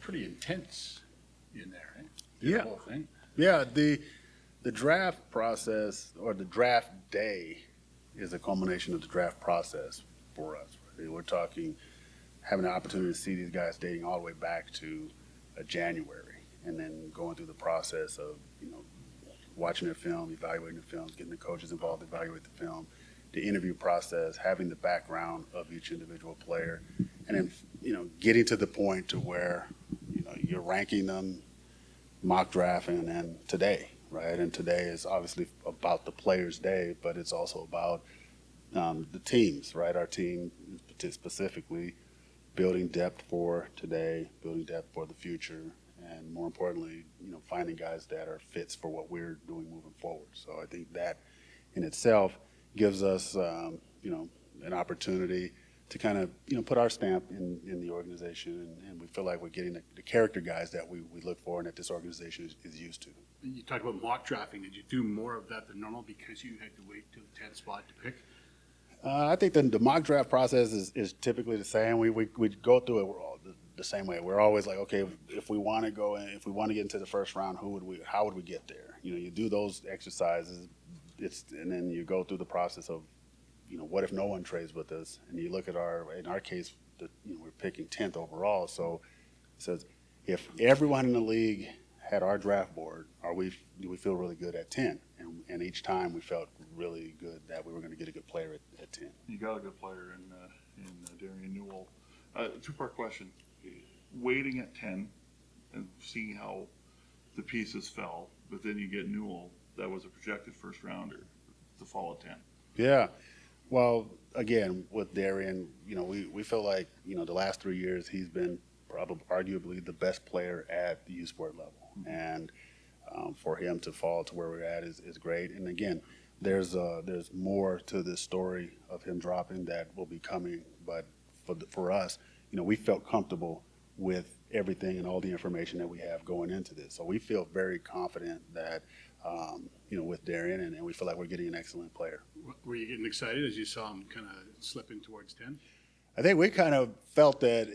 pretty intense in there, right? Yeah. The whole thing. Yeah, the draft process or the draft day is a culmination of the draft process for us. Right? We're talking having the opportunity to see these guys dating all the way back to January, and then going through the process of watching their film, evaluating the film, getting the coaches involved, evaluate the film, the interview process, having the background of each individual player, and then getting to the point to where you're ranking them, mock drafting, and then today, right? And today is obviously about the players' day, but it's also about the teams, right? Our team specifically building depth for today, building depth for the future, and more importantly, finding guys that are fits for what we're doing moving forward. So I think that in itself gives us, an opportunity to kind of, put our stamp in the organization, and we feel like we're getting the character guys that we look for and that this organization is used to. You talked about mock drafting. Did you do more of that than normal because you had to wait till the 10th spot to pick? I think the mock draft process is typically the same. We go through it all the same way. We're always like, okay, if we want to go in, if we want to get into the first round, how would we get there? You do those exercises, and then you go through the process of, what if no one trades with us? And you look at in our case, we're picking 10th overall. So it says, if everyone in the league had our draft board, do we feel really good at 10? And each time we felt really good that we were going to get a good player at 10. You got a good player in Darian Newell. Two-part question. Waiting at 10 and seeing how the pieces fell, but then you get Newell that was a projected first rounder to fall at 10. Yeah. Well, again, with Darian, we feel like, the last 3 years he's been arguably the best player at the U Sport level. Mm-hmm. And for him to fall to where we're at is great. And again, there's more to this story of him dropping that will be coming. But for us, we felt comfortable with everything and all the information that we have going into this. So we feel very confident that, with Darian, and we feel like we're getting an excellent player. Were you getting excited as you saw him kind of slipping towards 10? I think we kind of felt that,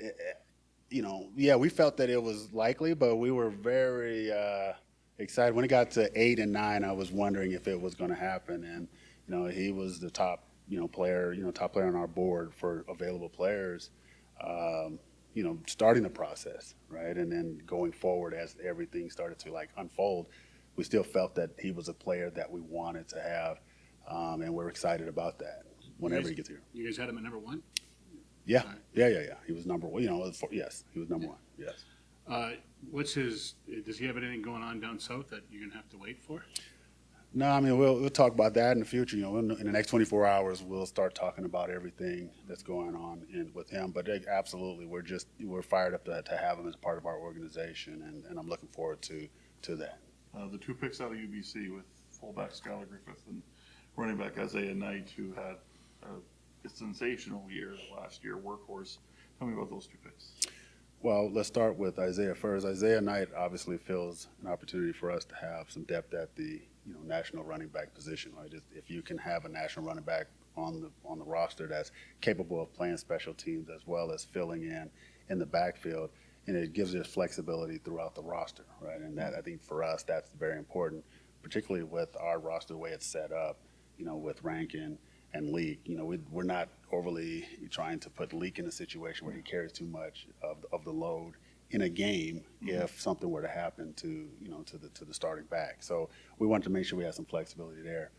we felt that it was likely, but we were very excited. When it got to 8 and 9, I was wondering if it was going to happen. And, he was the top, player, top player on our board for available players, starting the process, right? And then going forward as everything started to unfold, we still felt that he was a player that we wanted to have, and we're excited about that whenever he gets here. You guys had him at number 1? Yeah. He was number 1. Yes, he was number 1. Yes. Does he have anything going on down south that you're going to have to wait for? No, I mean, we'll talk about that in the future. In the next 24 hours, we'll start talking about everything that's going on with him. But absolutely, we're fired up to have him as part of our organization, and I'm looking forward to that. The 2 picks out of UBC with fullback Skylar Griffith and running back Isaiah Knight, who had a sensational year last year, workhorse. Tell me about those 2 picks. Well, let's start with Isaiah first. Isaiah Knight obviously fills an opportunity for us to have some depth at the national running back position. Right? If you can have a national running back on the roster that's capable of playing special teams as well as filling in the backfield, and it gives us flexibility throughout the roster, right? And that, I think, for us, that's very important, particularly with our roster the way it's set up, with Rankin and Leak. We're not overly trying to put Leak in a situation where he carries too much of the load in a game if something were to happen to the starting back. So we wanted to make sure we had some flexibility there.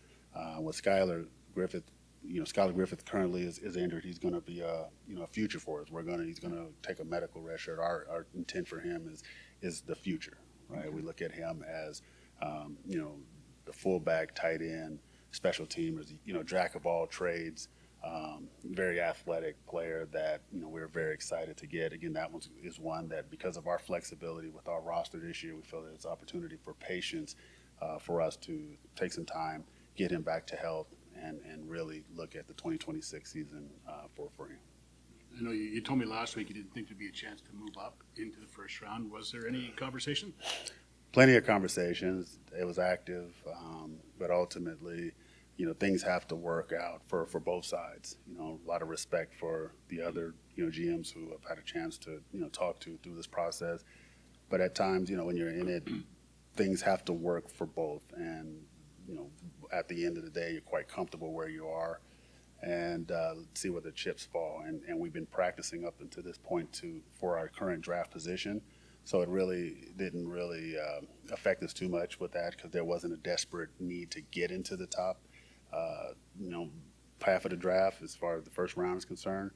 With Skylar Griffith, Skylar Griffith currently is injured. He's going to be a future for us. He's going to take a medical red shirt. Our intent for him is the future, right? We look at him as the fullback, tight end, special teamers, jack of all trades, very athletic player that we're very excited to get. Again, that one is one that, because of our flexibility with our roster this year, we feel that it's an opportunity for patience for us to take some time, get him back to health, and really look at the 2026 season for him. I know you told me last week you didn't think there'd be a chance to move up into the first round. Was there any conversation? Plenty of conversations. It was active, but ultimately, things have to work out for both sides. A lot of respect for the other, GMs who have had a chance to, talk to through this process. But at times, when you're in it, things have to work for both. And, at the end of the day, you're quite comfortable where you are, and see where the chips fall. And we've been practicing up until this point for our current draft position. So it really didn't affect us too much with that, because there wasn't a desperate need to get into the top, half of the draft as far as the first round is concerned.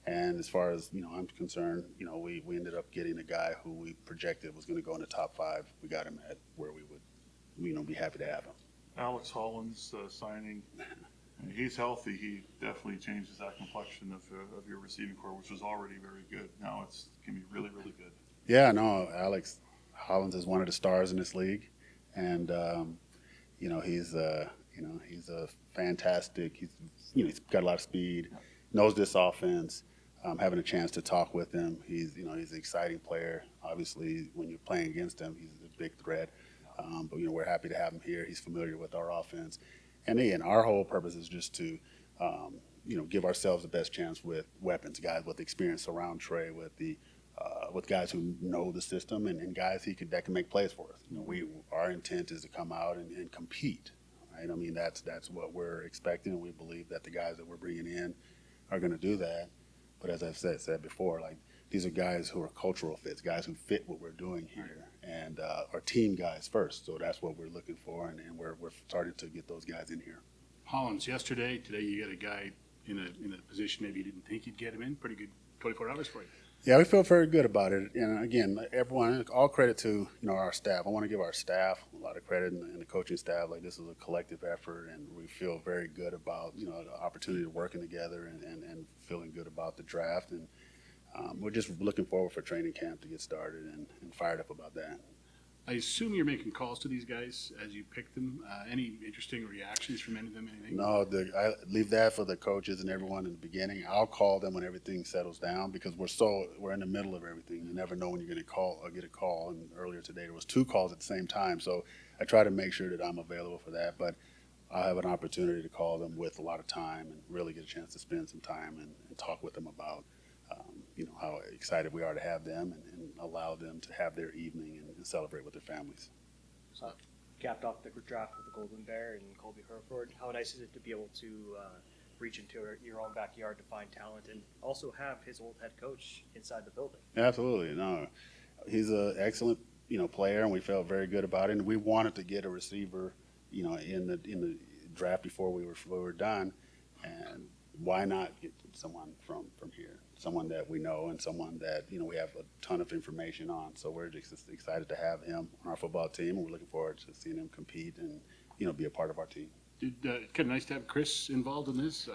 And as far as, I'm concerned, we ended up getting a guy who we projected was going to go in the top 5. We got him at where we would, be happy to have him. Alex Holland's signing, he's healthy. He definitely changes that complexion of your receiving core, which was already very good. Now it can be really, really good. Yeah, no, Alex Hollins is one of the stars in this league, and he's a fantastic. He's got a lot of speed, knows this offense. Having a chance to talk with him, he's an exciting player. Obviously, when you're playing against him, he's a big threat. But we're happy to have him here. He's familiar with our offense, and again, our whole purpose is just to give ourselves the best chance with weapons, guys with experience around Trey, with guys who know the system, and guys that can make plays for us. Our intent is to come out and compete, right? I mean, that's what we're expecting, and we believe that the guys that we're bringing in are going to do that. But as I've said before, like, these are guys who are cultural fits, guys who fit what we're doing here, and are team guys first. So that's what we're looking for, and we're starting to get those guys in here. Hollins yesterday. Today you get a guy in a position maybe you didn't think you'd get him in. Pretty good 24 hours for you. Yeah, we feel very good about it. And again, everyone, all credit to our staff. I want to give our staff a lot of credit, and the coaching staff. Like, this is a collective effort, and we feel very good about the opportunity of working together, and feeling good about the draft. And we're just looking forward for training camp to get started, and fired up about that. I assume you're making calls to these guys as you pick them. Any interesting reactions from any of them? Anything? No, I leave that for the coaches and everyone in the beginning. I'll call them when everything settles down, because we're in the middle of everything. You never know when you're going to call or get a call. And earlier today there was 2 calls at the same time, so I try to make sure that I'm available for that. But I'll have an opportunity to call them with a lot of time, and really get a chance to spend some time and talk with them about how excited we are to have them, and allow them to have their evening and celebrate with their families. So, capped off the draft with the Golden Bear and Colby Herford. How nice is it to be able to reach into your own backyard to find talent, and also have his old head coach inside the building? Absolutely. No, he's an excellent player, and we felt very good about it. And we wanted to get a receiver in the draft before we were done, and why not get someone from here? Someone that we know, and someone that we have a ton of information on. So we're just excited to have him on our football team, and we're looking forward to seeing him compete and be a part of our team. Kind of nice to have Chris involved in this.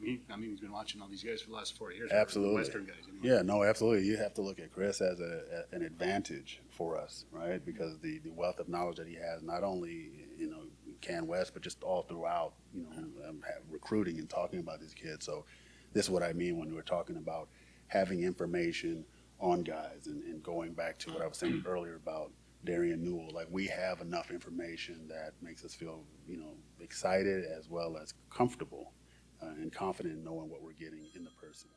He's been watching all these guys for the last 4 years. Absolutely. Western guys. Anyway. Yeah, no, absolutely. You have to look at Chris as an advantage for us, right? Because the wealth of knowledge that he has, not only Can West, but just all throughout, recruiting and talking about these kids. So this is what I mean when we're talking about having information on guys, and going back to what I was saying earlier about Darian Newell. Like, we have enough information that makes us feel, excited, as well as comfortable and confident in knowing what we're getting in the person.